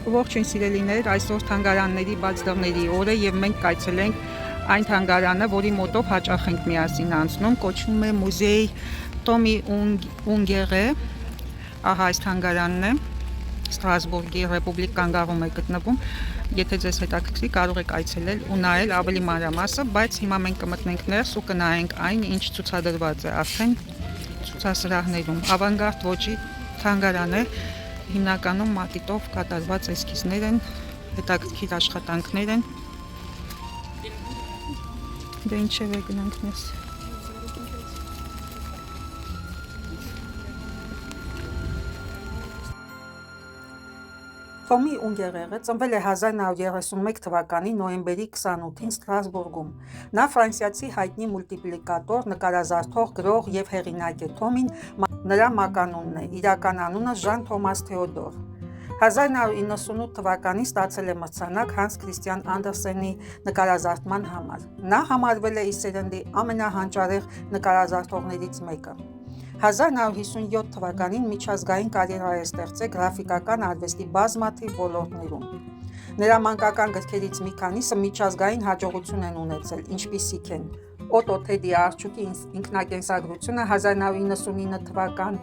Ողջույն սիրելիներ, այսօր թանգարանների բաց դռների օր է եւ մենք կայցելենք այն թանգարանը, որի մոտով հաճախ ենք միասին անցնում, կոչվում է մուզեյ Տոմի Ունգերը։ Ահա այս թանգարանն է, Ստրասբուրգի ռեպուբլիկան գաղում է գտնվում։ Եթե ձեզ հետաքրքրի, կարող եք այցելել ու նայել ավելի մանրամասը, բայց հիմա մենք կմտնենք ներս ու կնայենք այն, ինչ ցուցադրված է արդեն ցուցասրահներում։ Ավանգարդ ոճի թանգարան է, հիմնականում մատիտով կատարված էսքիզներ են, հետաքրքիր աշխատանքներ են։ Դե ինչև է գնանք ներս։ Տոմի Ունգերը ծնվել է 1931 թվականի նոյեմբերի 28-ին Ստրասբուրգում։ Նա ֆրանսիացի հայտնի մուլտիպլիկատոր, նկարազարդող, գրող եւ հեղինակ է։ Տոմին նրա մականունն է, իրական անունը Ժան Թոմաս Թեոդոր։ 1998 թվականին ստացել է մրցանակ Հանս Քրիստիան Անդերսենի նկարազարդման համար։ Նա համարվել է իր սերնդի ամենահանճարեղ նկարազարդողներից մեկը։ 1957 թվականին միջազգային կարիերա է ստեղծել գրաֆիկական արվեստի բազմաթիվ ոլորտներում։ Նրա մանկական գրքերից մի քանիսը միջազգային հաջողություն են ունեցել, ինչպիսիք են Օտո Թեդի Արջուկի ինքնակենսագրությունը 1999 թվական,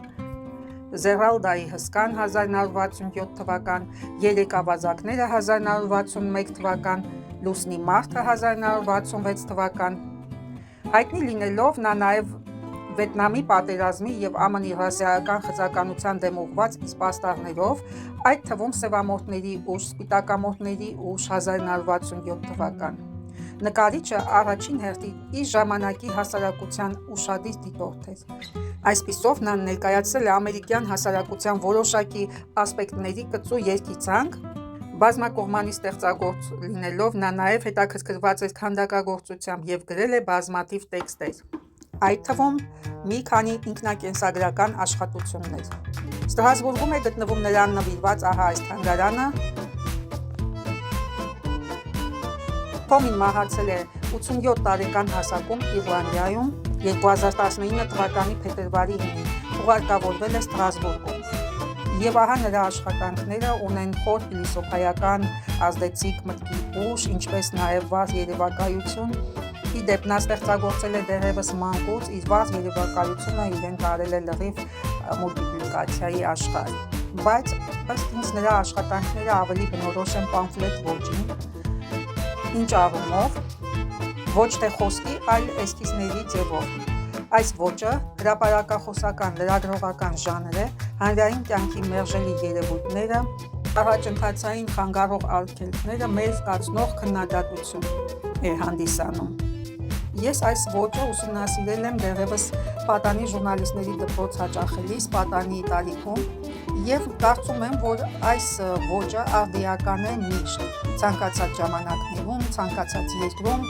Զերալդայի հսկան 1967 թվական, Երեք ավազակները 1961 թվական, Լուսնի մարդը 1966 թվական։ Հայտնի լինելով նա նաև Վիետնամի պատերազմի եւ ԱՄՆ-ի ռասայական խցականության դեմ ուղղված իսպաստառներով, այդ թվում Սևամորթների ուժ, Սպիտակամորթների ուժ 1967 թվական։ Նկարիչը առաջին հերթին իր ժամանակի հասարակության ուշադիր դիտորդ էր։ Այսպիսով նա ներկայացրել է ամերիկյան հասարակության որոշակի ասպեկտների կծու երգիծանք։ Բազմակողմանի ստեղծագործ լինելով նա նաև հետաքրքրված էր քանդակագործությամբ եւ գրել է բազմաթիվ տեքստեր, այդ թվում մի քանի ինքնակենսագրական աշխատություններ։ Ստրասբուրգում է գտնվում նրան նվիրված ահա այս թանգարանը։ Տոմին մահացել է 87 տարեկան հասակում Իռլանդիայում, 2019 թվականի փետրվարի 9-ին ուղարկավորվել է Ստրասբուրգում։ Եվ ահա նրա աշխատանքները ունեն խոր փիլիսոփայական ազդեցիկ մտքի ուժ, ինչպես նաև վառ երևակայություն։ Ի դեպ նա ստեղծագործել է դեռևս մանկուց, իր վառ երևակայությունը իրեն տարել է լրիվ մուլտիպլիկացիայի աշխարհ։ Բայց ըստ ինձ նրա աշխատանքները ավելի բնորոշ են պամֆլետ ոճին, ինչ առումով ոչ թե խոսքի, այլ էսքիզների ձևով։ Այս ոճը հրապարակախոսական լրագրողական ժանր է, հանրային կյանքի մերժելի երևույթները, առաջընթացային խանգարող արգելքները մեր զգացնող քննադատություն է հանդիսանում։ Ես այս ոճը ուսումնասիրել եմ դեռևս պատանի ժուրնալիստների դպրոց հաճախելիս պատանի տարիքում եւ կարծում եմ, որ այս ոճը արդիական է միշտ, ցանկացած ժամանակներում, ցանկացած երկրում,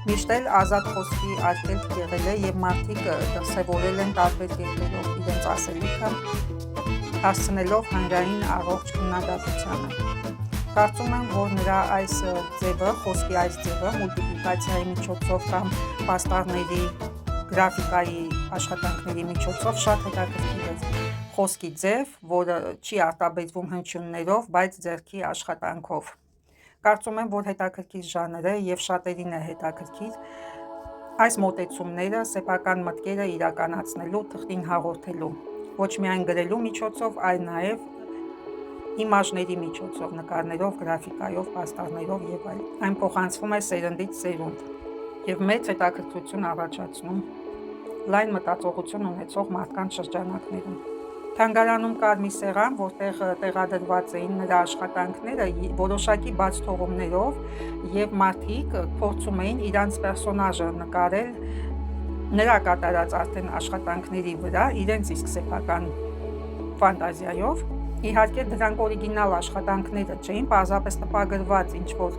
միշտ էլ ազատ խոսքի արգելք եղել է եւ մարդիկ դրսեւորել են տարբեր կերպերով իրենց ասելիքը, հասցնելով հանրային առողջ քննադատությանը։ Կարծում եմ, որ նրա այս ձևը, խոսքի այս ձևը մուլտիպլիկացիայի միջոցով կամ պաստառների գրաֆիկայի աշխատանքների միջոցով շատ հետաքրքիր է։ Խոսքի ձև, որը չի արտաբերվում հնչյուններով, բայց ձեռքի աշխատանքով։ Կարծում եմ, որ հետաքրքիր ժանր է եւ շատերին է հետաքրքիր այս մոտեցումները սեփական մտքերը իրականացնելու, թղթին հաղորդելու, ոչ միայն գրելու միջոցով, այլ նաեւ իմաժների միջոցով, նկարներով, գրաֆիկայով, պաստառներով եւ այլն։ Այն փոխանցվում է սերնդից սերունդ եւ մեծ հետաքրքրություն առաջացնում լայն մտածողություն ունեցող մարդկանց շրջանակներում։ Թանգարանում կար մի սեղան, որտեղ տեղադրված էին նրա աշխատանքները որոշակի բաց թողումներով եւ մարդիկ փորձում էին իրանց պերսոնաժը նկարել նրա կատարած արդեն աշխատանքների վրա, իրենց իսկ սեփական ֆանտազիայով։ Իհարկե դրանք օրիգինալ աշխատանքները չէին, պարզապես տպագրված ինչ-որ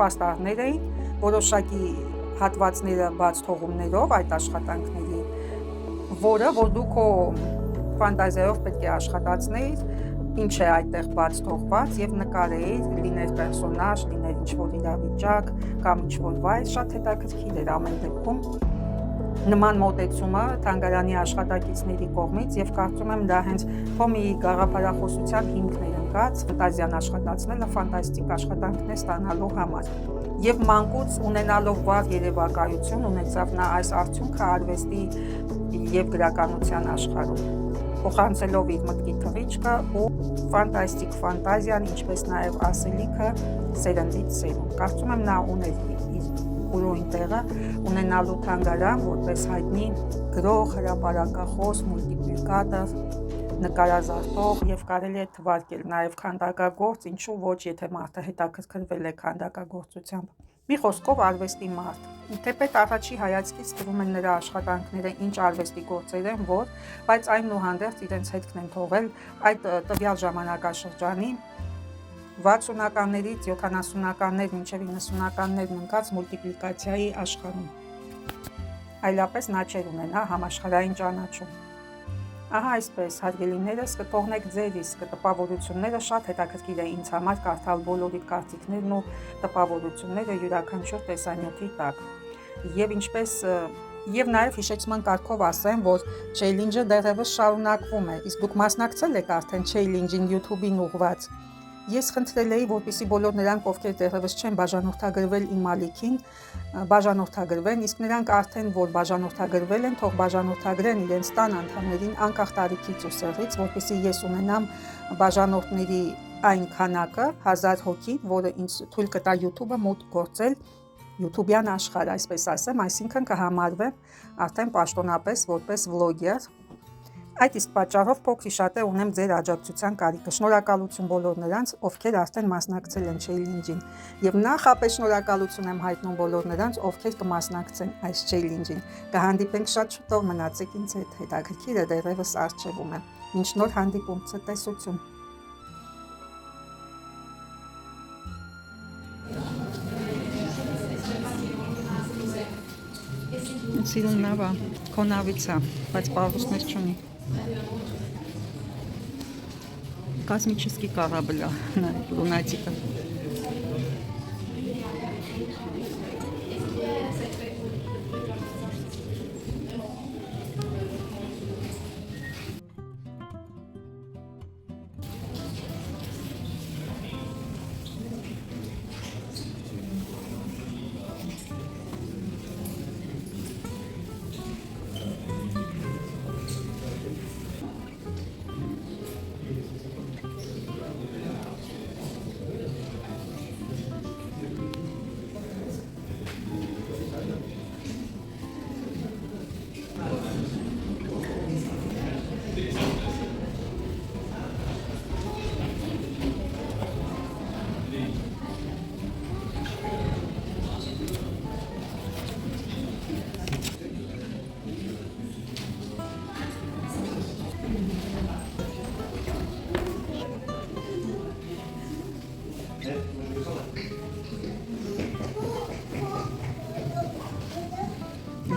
պաստառներ էին, որոշակի հատվածները բաց թողումներով այդ աշխատանքների, որը որ դու քո ֆանտազիայով պետք է աշխատացնեիր, ինչ է այդտեղ բաց թողված եւ նկարեիր, լիներ պերսոնաժ, լիներ ինչ-որ իրավիճակ կամ ինչ-որ վայր, շատ հետաքրքիր էր ամեն դեպքում։ նման մոտեցումը թանգարանի աշխատակիցների կողմից եւ կարծում եմ դա հենց Թոմիի գաղափարախոսության հիմքն է ընկած ֆանտազիան աշխատացնելը ֆանտաստիկ աշխատանքներ ստանալու համար։ Եվ մանկուց ունենալով վառ երևակայություն ունեցավ նա այս արդյունքը արվեստի եւ գրականության աշխարհում, փոխանցելով իր մտքի թռիչքը ու ֆանտաստիկ ֆանտազիան, ինչպես նաեւ ասելիքը սերնդից սերունդ։ Կարծում եմ նա ուներ իր ուրույն տեղը ունենալու թանգարան, որպես հայտնի գրող, հրապարակախոս, մուլտիպլիկատոր, նկարազարդող եւ կարելի է թվարկել նաեւ քանդակագործ, ինչու ոչ, եթե մարդը հետաքրքրվել է քանդակագործությամբ։ Մի խոսքով արվեստի մարդ։ Թեպետ առաջի հայացքից թվում են նրա աշխատանքները ինչ արվեստի գործեր են, որ, բայց այնուհանդերձ իրենց հետքն են թողել այդ տվյալ ժամանակաշրջանի 60-ականներից 70-ականներ մինչև 90-ականներն ընկած մուլտիպլիկացիայի աշխարհում։ Այլապես նա չէր ունենա համաշխարհային ճանաչում։ Ահա այսպես, հարգելիներս, կթողնեք ձեր իսկ տպավորությունները, շատ հետաքրքիր է ինձ համար կարդալ բոլորի կարծիքներն ու տպավորությունները յուրաքանչյուր տեսանյութի տակ։ Եվ նաև հիշեցման կարգով ասեմ, որ չելենջը դեռևս շարունակվում է, իսկ դուք մասնակցել եք արդեն չելենջին YouTube-ին ուղղված։ Ես խնդրել էի, որպեսզի բոլոր նրանք, ովքեր դեռևս չեն բաժանորդագրվել իմ ալիքին, բաժանորդագրվեն, իսկ նրանք արդեն, որ բաժանորդագրվել են, թող բաժանորդագրեն իրենց տան անդամներին անկախ տարիքից ու սեռից, որպեսզի ես ունենամ բաժանորդների այն քանակը 1000 հոգի, որը ինձ թույլ կտա YouTube-ը մոտ գործել YouTube-յան աշխարհ, այսպես ասեմ, այսինքն կհամարվեմ արդեն պաշտոնապես որպես վլոգեր։ Այդ իսկ պատճառով փոքր-շատ ունեմ ձեր աջակցության կարիքը։ Շնորհակալություն բոլոր նրանց, ովքեր արդեն մասնակցել են չելենջին, եւ նախապես շնորհակալություն եմ հայտնում բոլոր նրանց, ովքեր կմասնակցեն այս չելենջին։ Կհանդիպենք շատ շուտով, մնացեք ինձ հետ, հետաքրքիրը դեռևս առջևում է։ Մինչ նոր հանդիպում, ցտեսություն։ Սիրուն նավա, քո նավից է, բայց պարուսներ չունի։ Космический корабль, лунатика.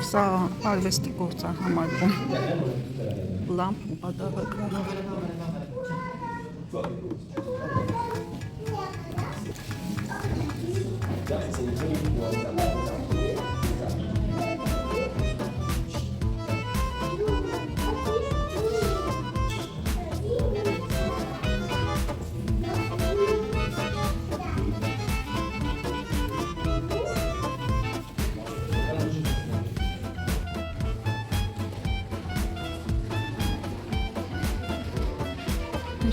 Սա արվեստի գործ է համարվում, լամպ ու պատահականով։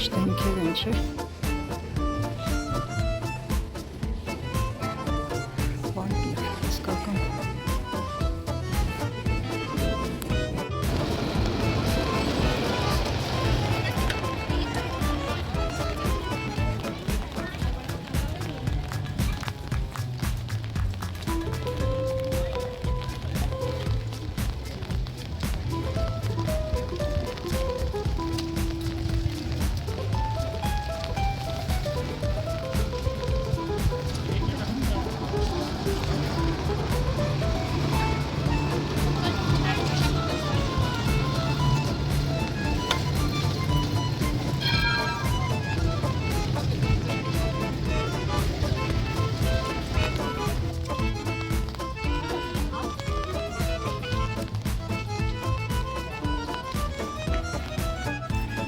Շտեմքեր են, չէ։ Վարկիր, իսկական։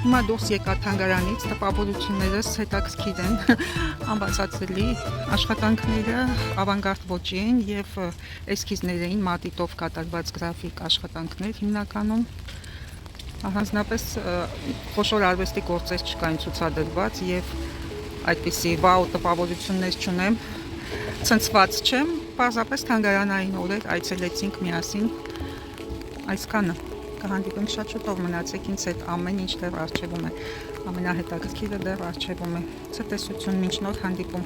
Հիմա դուրս եկա թանգարանից, տպավորություններս հետաքրքիր են, անբացատրելի աշխատանքները ավանգարդ ոճի են եւ էսքիզներ էին, մատիտով կատարված գրաֆիկ աշխատանքներ հիմնականում։ Առանձնապես խոշոր արվեստի գործեր չկային ցուցադրված եւ այդպիսի վաու տպավորություններ չունեմ, ցնցված չեմ, պարզապես թանգարանային օրեր այցելեցինք միասին, այսքանը։ Կհանդիպենք շատ շուտով, մնացեք ինձ հետ, ամեն ինչ դեռ առջևում է, ամենահետաքրքիրը դեռ առջևում է։ Ցտեսություն, մինչ նոր հանդիպում։